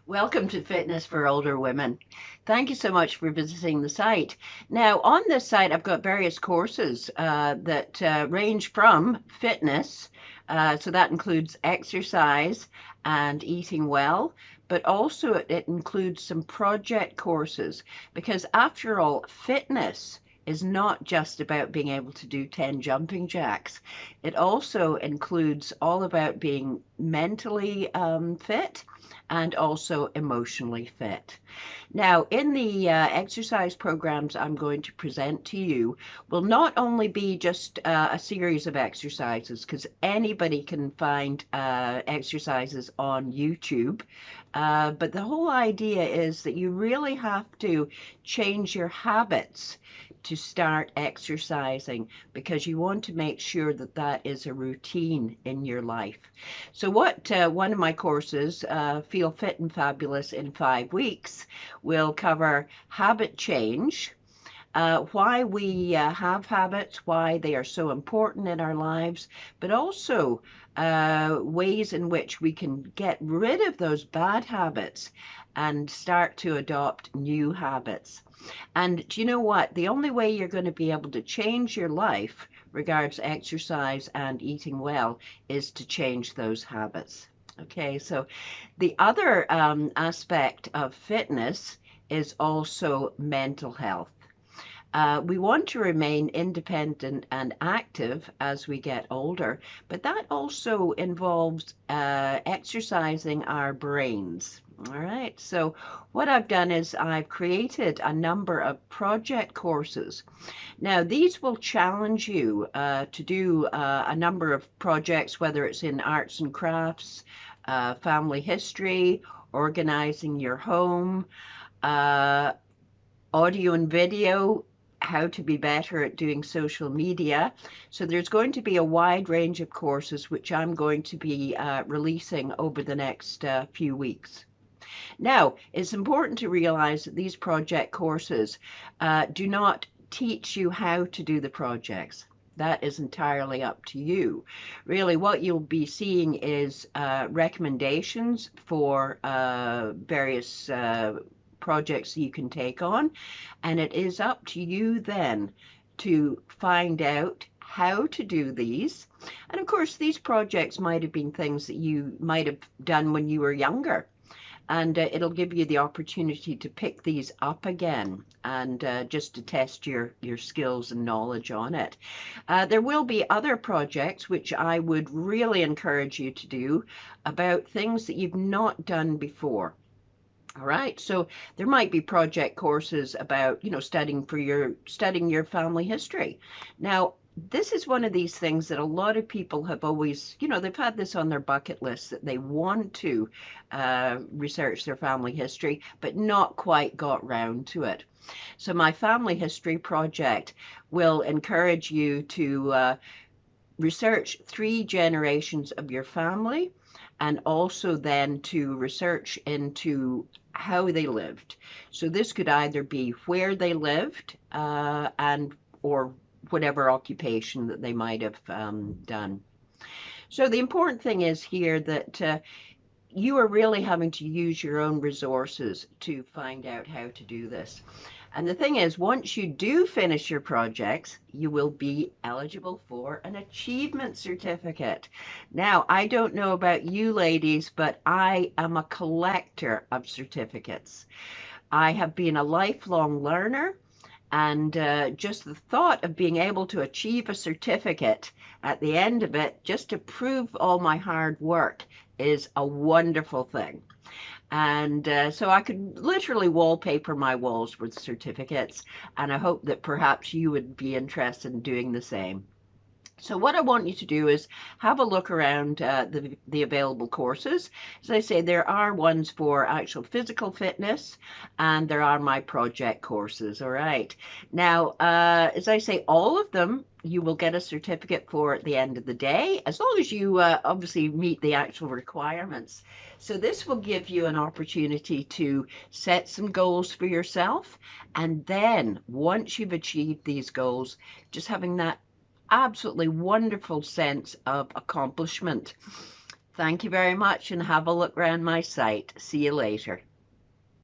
Welcome to Fitness for Older Women. Thank you so much for visiting the site. Now, on this site, I've got various courses that range from fitness, so that includes exercise and eating well, but also it includes some project courses because, after all, fitness is not just about being able to do 10 jumping jacks. It also includes all about being mentally fit and also emotionally fit. Now, in the exercise programs I'm going to present to you will not only be just a series of exercises, because anybody can find exercises on YouTube, but the whole idea is that you really have to change your habits to start exercising because you want to make sure that that is a routine in your life. So what one of my courses, Feel Fit and Fabulous in 5 weeks, will cover habit change, why we have habits, why they are so important in our lives, but also ways in which we can get rid of those bad habits and start to adopt new habits. And do you know what? The only way you're going to be able to change your life regards exercise and eating well is to change those habits. Okay, so the other aspect of fitness is also mental health. We want to remain independent and active as we get older, but that also involves exercising our brains. All right, so what I've done is I've created a number of project courses. Now, these will challenge you to do a number of projects, whether it's in arts and crafts, family history, organizing your home, uh, audio and video, how to be better at doing social media. So there's going to be a wide range of courses which I'm going to be releasing over the next few weeks. Now, it's important to realize that these project courses do not teach you how to do the projects. That is entirely up to you. Really, what you'll be seeing is recommendations for various projects you can take on, and it is up to you then to find out how to do these. And of course, these projects might have been things that you might have done when you were younger, and it'll give you the opportunity to pick these up again and just to test your skills and knowledge on it. There will be other projects which I would really encourage you to do about things that you've not done before. All right, so there might be project courses about, studying your family history. Now, this is one of these things that a lot of people have always, they've had this on their bucket list that they want to research their family history, but not quite got round to it. So my family history project will encourage you to research 3 generations of your family and also then to research into how they lived. So this could either be where they lived and or whatever occupation that they might have done. So the important thing is here that you are really having to use your own resources to find out how to do this. And the thing is, once you do finish your projects, you will be eligible for an achievement certificate. Now, I don't know about you ladies, but I am a collector of certificates. I have been a lifelong learner, and just the thought of being able to achieve a certificate at the end of it, just to prove all my hard work, is a wonderful thing. And so I could literally wallpaper my walls with certificates, and I hope that perhaps you would be interested in doing the same. So what I want you to do is have a look around the available courses. As I say, there are ones for actual physical fitness, and there are my project courses. All right. Now, as I say, all of them you will get a certificate for at the end of the day, as long as you obviously meet the actual requirements. So this will give you an opportunity to set some goals for yourself, and then once you've achieved these goals, just having that absolutely wonderful sense of accomplishment. Thank you very much and have a look around my site. See you later.